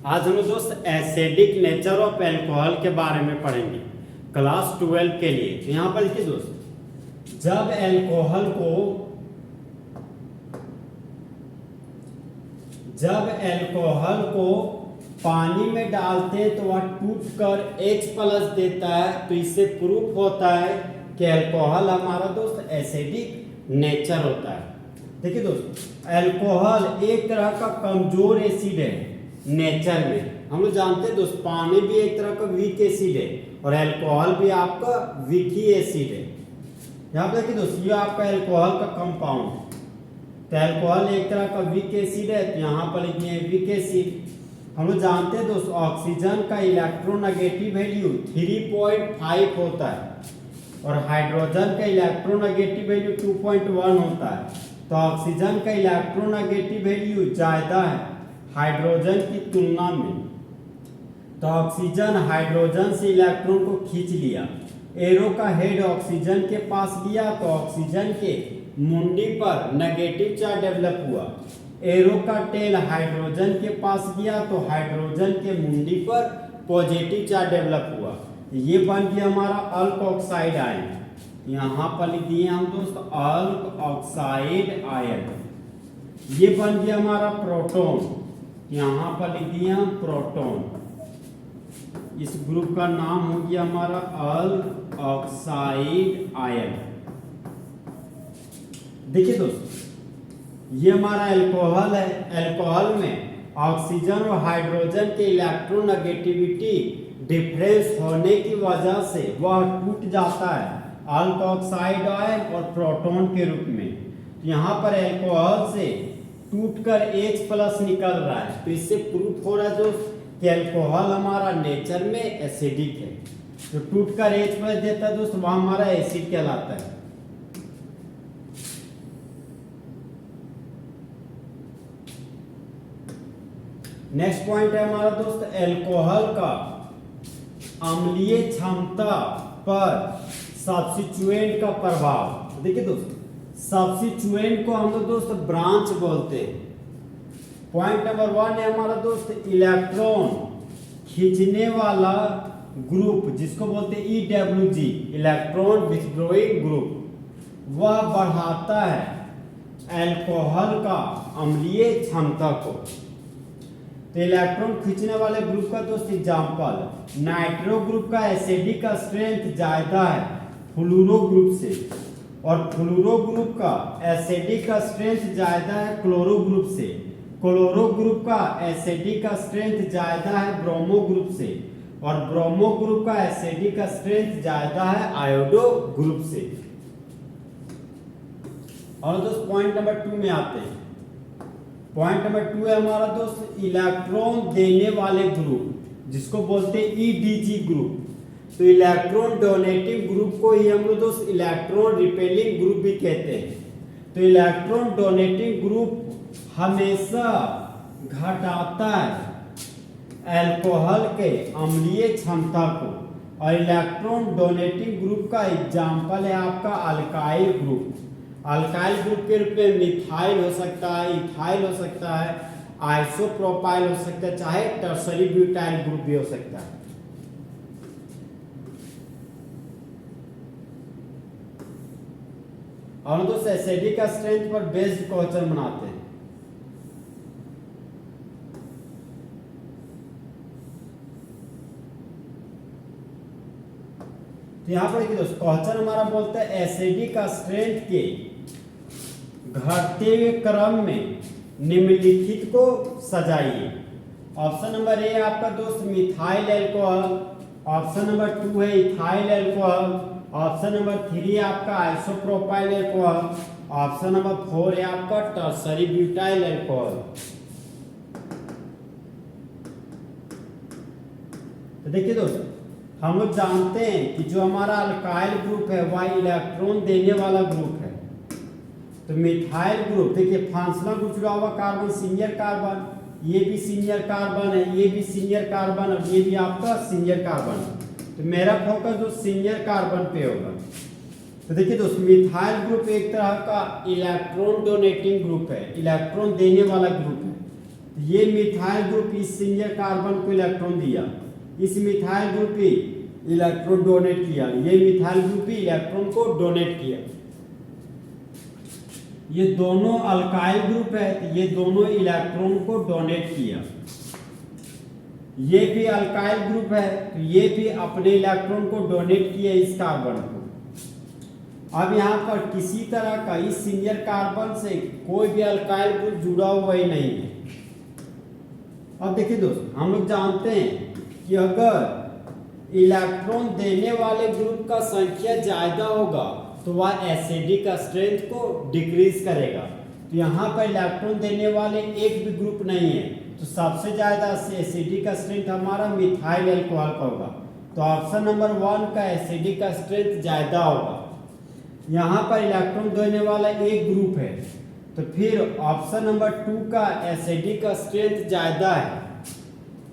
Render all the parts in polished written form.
आज हम लोग दोस्त एसिडिक नेचर ऑफ एल्कोहल के बारे में पढ़ेंगे क्लास 12 के लिए। तो यहाँ पर देखिए दोस्त, जब एल्कोहल को पानी में डालते हैं तो वह टूट कर H+ देता है। तो इससे प्रूफ होता है कि एल्कोहल हमारा दोस्त एसिडिक नेचर होता है। देखिए दोस्त, एल्कोहल एक तरह का कमजोर एसिड है नेचर में। हम लोग जानते हैं दोस्त, पानी भी एक तरह का वीक एसिड है और एल्कोहल भी आपका वीक ही एसिड है। यहाँ पे देखिए दोस्त, ये आपका एल्कोहल का कंपाउंड है। तो एल्कोहल एक तरह का वीक एसिड है, तो यहाँ पर लिखिए वीक एसिड। हम लोग जानते हैं दोस्त, ऑक्सीजन का इलेक्ट्रोनेगेटिव वैल्यू 3.5 होता है और हाइड्रोजन का इलेक्ट्रोनेगेटिव वैल्यू 2.1 होता है। तो ऑक्सीजन का इलेक्ट्रोनेगेटिव वैल्यू ज्यादा है हाइड्रोजन की तुलना में। तो ऑक्सीजन हाइड्रोजन से इलेक्ट्रॉन को खींच लिया, एरो का हेड ऑक्सीजन के पास लिया तो ऑक्सीजन के मुंडी पर नेगेटिव चार्ज डेवलप हुआ। एरो का टेल हाइड्रोजन के पास गया तो हाइड्रोजन के मुंडी पर पॉजिटिव चार्ज डेवलप हुआ। ये बन गया हमारा अल्क ऑक्साइड आयन। यहाँ पर लिख दिए हम दोस्त अल्क ऑक्साइड आयन। ये बन गया हमारा प्रोटॉन। यहाँ पर लिख दिए हम प्रोटॉन। इस ग्रुप का नाम हो गया हमारा अल्क ऑक्साइड आयन। देखिए दोस्त, ये हमारा एल्कोहल है। एल्कोहल में ऑक्सीजन और हाइड्रोजन के इलेक्ट्रोनेगेटिविटी डिफरेंस होने की वजह से वह टूट जाता है अल्क ऑक्साइड आयन और प्रोटॉन के रूप में। यहाँ पर एल्कोहल से टूटकर H+ निकल रहा है। तो इससे प्रूफ हो रहा है दोस्त कि एल्कोहल हमारा नेचर में एसिडिक है। तो टूटकर H+ देता है दोस्त, वह हमारा एसिड कहलाता है। नेक्स्ट पॉइंट है हमारा दोस्त एल्कोहल का अम्लीय क्षमता पर सब्स्टिट्यूएंट का प्रभाव। देखिए दोस्त, सब्स्टिट्यूएंट को हम लोग दोस्त ब्रांच बोलते हैं। पॉइंट नंबर 1 है हमारा दोस्त इलेक्ट्रॉन खींचने वाला ग्रुप, जिसको बोलते हैं EWG, इलेक्ट्रॉन विथड्रॉइंग ग्रुप। वह बढ़ाता है एल्कोहल का अम्लीय क्षमता को। तो इलेक्ट्रॉन खींचने वाले ग्रुप का दोस्त एग्जांपल, नाइट्रो ग्रुप का एसिडिक का स्ट्रेंथ ज्यादा है फ्लूरो ग्रुप से, और फ्लूरो ग्रुप का एसिडिक का स्ट्रेंथ ज्यादा है क्लोरो ग्रुप से। क्लोरो ग्रुप का एसिडिक का स्ट्रेंथ ज्यादा है ब्रोमो ग्रुप से, और ब्रोमो ग्रुप का एसिडिक का स्ट्रेंथ ज्यादा है आयोडो ग्रुप से। और दोस्त पॉइंट नंबर 2 में आते हैं। पॉइंट नंबर 2 है हमारा दोस्त इलेक्ट्रॉन देने वाले ग्रुप, जिसको बोलते हैं EDG ग्रुप। तो इलेक्ट्रॉन डोनेटिव ग्रुप को ही हम लोग दोस्त इलेक्ट्रॉन रिपेलिंग ग्रुप भी कहते हैं। तो इलेक्ट्रॉन डोनेटिव ग्रुप हमेशा घटाता है एल्कोहल के अम्लीय क्षमता को। और इलेक्ट्रॉन डोनेटिव ग्रुप का एग्जाम्पल है आपका अल्काइल ग्रुप। अल्काइल ग्रुप के रूप में मिथाइल हो सकता है, इथाइल हो सकता है, आइसोप्रोपाइल हो सकता है, चाहे टर्सरी ब्यूटाइल ग्रुप भी हो सकता है। और दोस्त एसिडिक का स्ट्रेंथ पर बेस्ड क्वेश्चन बनाते हैं। तो यहाँ पर देखिए दोस्त, क्वेश्चन हमारा बोलता है एसिडिक का स्ट्रेंथ के घटते हुए क्रम में निम्नलिखित को सजाइए। ऑप्शन नंबर ए आपका दोस्त मिथाइल एल्कोहल, ऑप्शन नंबर 2 है इथाइल एल्कोहल, ऑप्शन नंबर 3 आपका आइसोप्रोपाइल एल्कोहल, ऑप्शन नंबर 4 है आपका टर्सरी ब्यूटाइल एल्कोहल। तो देखिए दोस्त, हम लोग जानते हैं कि जो हमारा अल्काइल ग्रुप है वह इलेक्ट्रॉन देने वाला ग्रुप है। तो मिथाइल ग्रुप देखिए, फंक्शनल ग्रुप जुड़ा हुआ कार्बन सिंगल कार्बन, ये भी सिंगल कार्बन है, ये भी सिंगल कार्बन और ये भी आपका सिंगल कार्बन है। तो मेरा फोकस जो सिंगल कार्बन पे होगा। तो देखिए दोस्त, मिथाइल ग्रुप एक तरह का इलेक्ट्रॉन डोनेटिंग ग्रुप है, इलेक्ट्रॉन देने वाला ग्रुप है। ये मिथाइल ग्रुप इस सिंगल कार्बन को इलेक्ट्रॉन दिया, इस मिथाइल ग्रुप ही इलेक्ट्रॉन डोनेट किया, ये मिथाइल ग्रुप ही इलेक्ट्रॉन को डोनेट किया। ये दोनों अल्काइल ग्रुप है, ये दोनों इलेक्ट्रॉन को डोनेट किया। ये भी अल्काइल ग्रुप है, तो ये भी अपने इलेक्ट्रॉन को डोनेट किया इस कार्बन को। अब यहाँ पर किसी तरह का इस सिंगल कार्बन से कोई भी अल्काइल ग्रुप जुड़ा हुआ ही नहीं है। अब देखिए दोस्त, हम लोग जानते हैं कि अगर इलेक्ट्रॉन देने वाले ग्रुप का संख्या ज्यादा होगा तो वह एसिडिक स्ट्रेंथ को डिक्रीज करेगा। तो यहाँ पर इलेक्ट्रॉन देने वाले एक भी ग्रुप नहीं है, तो सबसे ज्यादा एसिडिक स्ट्रेंथ हमारा मिथाइल अल्कोहल का होगा। तो ऑप्शन नंबर 1 का एसिडिक स्ट्रेंथ ज्यादा होगा। यहाँ पर इलेक्ट्रॉन देने वाला एक ग्रुप है, तो फिर ऑप्शन नंबर 2 का एसिडिक स्ट्रेंथ ज्यादा है।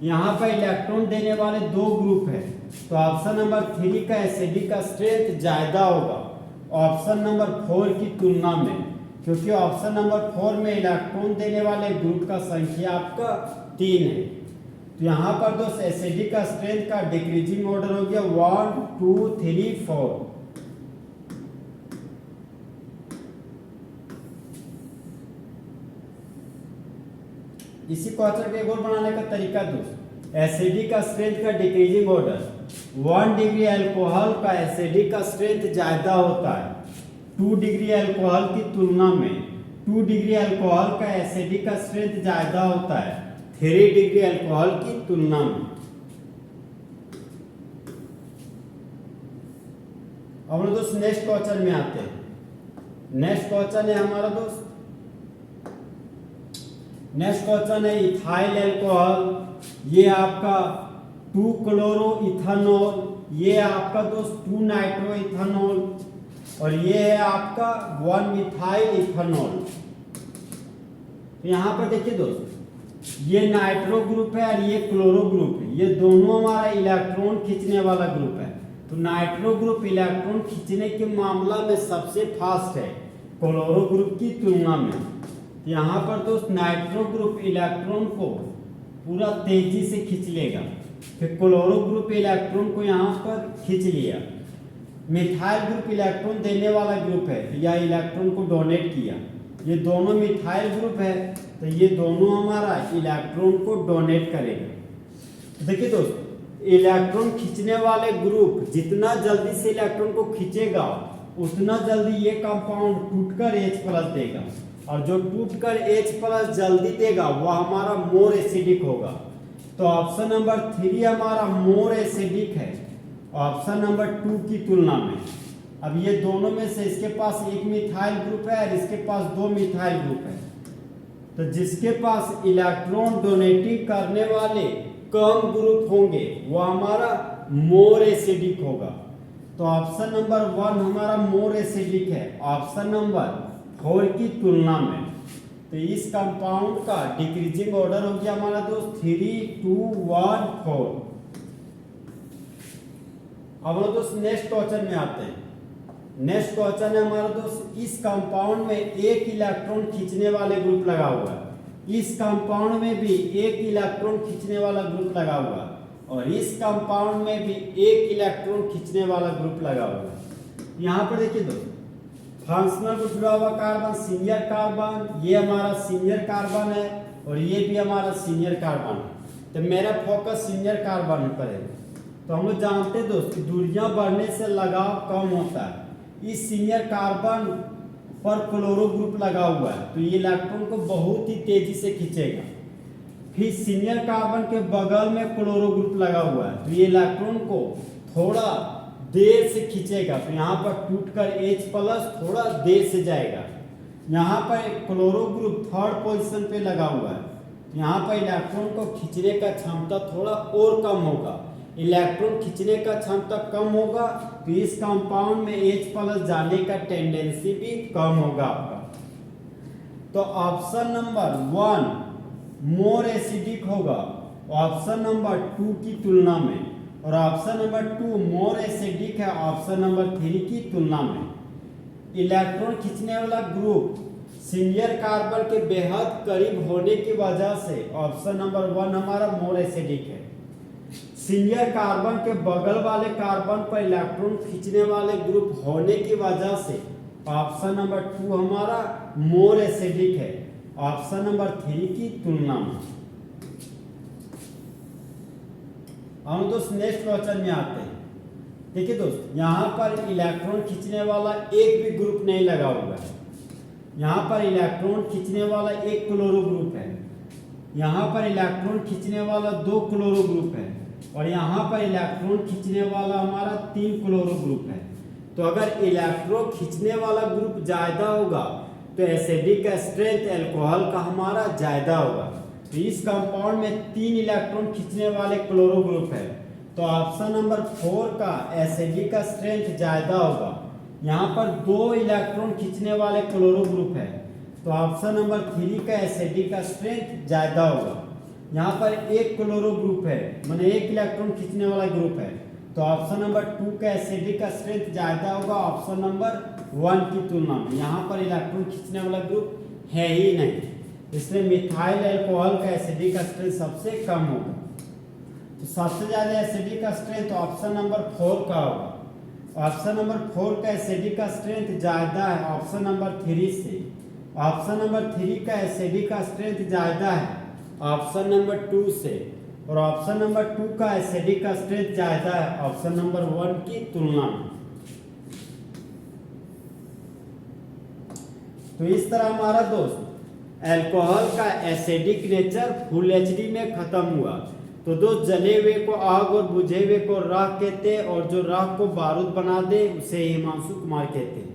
यहाँ पर इलेक्ट्रॉन देने वाले दो ग्रुप है, तो ऑप्शन नंबर 3 का एसिडिक स्ट्रेंथ ज्यादा होगा ऑप्शन नंबर 4 की तुलना में, क्योंकि ऑप्शन नंबर 4 में इलेक्ट्रॉन देने वाले ग्रुप का संख्या आपका 3 है। तो यहाँ पर दोस्त एसिडिक स्ट्रेंथ का डिक्रीजिंग ऑर्डर हो गया 1 2 3 4। इसी क्वेश्चन के एक और बनाने का तरीका दोस्त, एसिडिक स्ट्रेंथ का डिक्रीजिंग ऑर्डर 1 डिग्री अल्कोहल का एसिडिक स्ट्रेंथ ज्यादा होता है 2 डिग्री अल्कोहल की तुलना में। 2 डिग्री अल्कोहल का एसिडिक स्ट्रेंथ ज्यादा होता है 3 डिग्री अल्कोहल की तुलना में। अब दोस्त नेक्स्ट क्वेश्चन में आते हैं। नेक्स्ट क्वेश्चन है हमारा दोस्त, नेक्स्ट क्वेश्चन है इथाइल अल्कोहल। ये आपका 2 क्लोरो इथानॉल, ये आपका दोस्त 2 नाइट्रो इथानॉल, और ये है आपका 1 मिथाइल इथानॉल। तो यहाँ पर देखिए दोस्त, ये नाइट्रो ग्रुप है और ये क्लोरो ग्रुप है, ये दोनों हमारा इलेक्ट्रॉन खींचने वाला ग्रुप है। तो नाइट्रो ग्रुप इलेक्ट्रॉन खींचने के मामला में सबसे फास्ट है क्लोरो ग्रुप की तुलना में। यहाँ पर दोस्त नाइट्रो ग्रुप इलेक्ट्रॉन को पूरा तेजी से खींच लेगा, फिर क्लोरो ग्रुप इलेक्ट्रॉन को यहाँ पर खींच लिया। मिथाइल ग्रुप इलेक्ट्रॉन देने वाला ग्रुप है, या इलेक्ट्रॉन को डोनेट किया। ये दोनों मिथाइल ग्रुप है, तो ये दोनों हमारा इलेक्ट्रॉन को डोनेट करेगा। देखिए दोस्त, इलेक्ट्रॉन खींचने वाले ग्रुप जितना जल्दी से इलेक्ट्रॉन को खींचेगा उतना जल्दी ये कंपाउंड टूटकर H+ देगा, और जो टूटकर H+ जल्दी देगा वह हमारा मोर एसिडिक होगा। तो ऑप्शन नंबर 3 हमारा मोर एसिडिक है ऑप्शन नंबर 2 की तुलना में। अब ये दोनों में से इसके पास एक मिथाइल ग्रुप है और इसके पास 2 मिथाइल ग्रुप है, तो जिसके पास इलेक्ट्रॉन डोनेटिंग करने वाले कम ग्रुप होंगे वो हमारा मोर एसिडिक होगा। तो ऑप्शन नंबर 1 हमारा मोर एसिडिक है ऑप्शन नंबर 4 की तुलना में। तो इस कंपाउंड का डिक्रीजिंग ऑर्डर हो गया हमारा दोस्त 3 2 1 4। अब हम दोस्त नेक्स्ट क्वेश्चन में आते हैं। नेक्स्ट क्वेश्चन है हमारा दोस्त, इस कंपाउंड में एक इलेक्ट्रॉन खींचने वाले ग्रुप लगा हुआ है, इस कंपाउंड में भी एक इलेक्ट्रॉन खींचने वाला ग्रुप लगा हुआ है, और इस कंपाउंड में भी एक इलेक्ट्रॉन खींचने वाला ग्रुप लगा हुआ है। यहाँ पर देखिए दोस्त, फंक्शनल को जुड़ा हुआ कार्बन सिंगल कार्बन, ये हमारा सिंगल कार्बन है और ये भी हमारा सिंगल कार्बन है। तो मेरा फोकस सिंगल कार्बन पर है। तो हम लोग जानते हैं दोस्त कि दूरियां बढ़ने से लगाव कम होता है। इस सिंगल कार्बन पर क्लोरो ग्रुप लगा हुआ है, तो ये इलेक्ट्रॉन को बहुत ही तेजी से खींचेगा। फिर सिंगल कार्बन के बगल में क्लोरो ग्रुप लगा हुआ है, तो ये इलेक्ट्रॉन को थोड़ा देर से खींचेगा। तो यहाँ पर टूटकर H+ थोड़ा देर से जाएगा। यहाँ पर क्लोरो ग्रुप 3rd पोजीशन पे लगा हुआ है, यहाँ पर इलेक्ट्रॉन को खींचने का क्षमता थोड़ा और कम होगा। इलेक्ट्रॉन खींचने का क्षमता कम होगा तो इस कंपाउंड में H+ जाने का टेंडेंसी भी कम होगा आपका। तो ऑप्शन नंबर 1 मोर एसिडिक होगा ऑप्शन नंबर 2 की तुलना में, और ऑप्शन नंबर 2 मोर एसिडिक है ऑप्शन नंबर 3 की तुलना में। इलेक्ट्रॉन खींचने वाला ग्रुप सीनियर कार्बन के बेहद करीब होने की वजह से ऑप्शन नंबर 1 हमारा मोर एसिडिक है। सीनियर कार्बन के बगल वाले कार्बन पर इलेक्ट्रॉन खींचने वाले ग्रुप होने की वजह से ऑप्शन नंबर 2 हमारा मोर एसिडिक है ऑप्शन नंबर 3 की तुलना में। हम दोस्त नेक्स्ट क्वेश्चन में आते हैं। देखिए दोस्त, यहाँ पर इलेक्ट्रॉन खींचने वाला एक भी ग्रुप नहीं लगा हुआ है। यहाँ पर इलेक्ट्रॉन खींचने वाला एक क्लोरो ग्रुप है, यहाँ पर इलेक्ट्रॉन खींचने वाला 2 क्लोरो ग्रुप है और यहाँ पर इलेक्ट्रॉन खींचने वाला हमारा 3 क्लोरो ग्रुप है। तो अगर इलेक्ट्रॉन खींचने वाला ग्रुप ज्यादा होगा तो एसिडिक का स्ट्रेंथ अल्कोहल का हमारा ज्यादा होगा। तो इस कंपाउंड में 3 इलेक्ट्रॉन खींचने वाले क्लोरो ग्रुप है, तो ऑप्शन नंबर 4 का एसिडिक का स्ट्रेंथ ज्यादा होगा। यहाँ पर 2 इलेक्ट्रॉन खींचने वाले क्लोरो ग्रुप है, तो ऑप्शन नंबर 3 का एसिडिक का स्ट्रेंथ ज्यादा होगा। यहाँ पर एक क्लोरो ग्रुप है, माने एक इलेक्ट्रॉन खींचने वाला ग्रुप है, तो ऑप्शन नंबर 2 का एसिडिक का स्ट्रेंथ ज्यादा होगा ऑप्शन नंबर 1 की तुलना में। यहाँ पर इलेक्ट्रॉन खींचने वाला ग्रुप है ही नहीं, इसलिए मिथाइल अल्कोहल का एसिडिक का स्ट्रेंथ सबसे कम होगा। तो सबसे ज्यादा एसिडिक का स्ट्रेंथ ऑप्शन नंबर 4 का होगा। ऑप्शन नंबर 4 का एसिडिक का स्ट्रेंथ ज्यादा है ऑप्शन नंबर 3 से। ऑप्शन नंबर 3 का एसिडिक का स्ट्रेंथ ज्यादा है ऑप्शन नंबर 2 से, और ऑप्शन नंबर 2 का एसिडिक का स्ट्रेंथ ज्यादा है ऑप्शन नंबर 1 की तुलना में। तो इस तरह हमारा दोस्त अल्कोहल का एसिडिक नेचर फुल एचडी में खत्म हुआ। तो दोस्त, जले हुए को आग और बुझे हुए को राख कहते हैं और जो राख को बारूद बना दे उसे हिमांशु कुमार कहते हैं।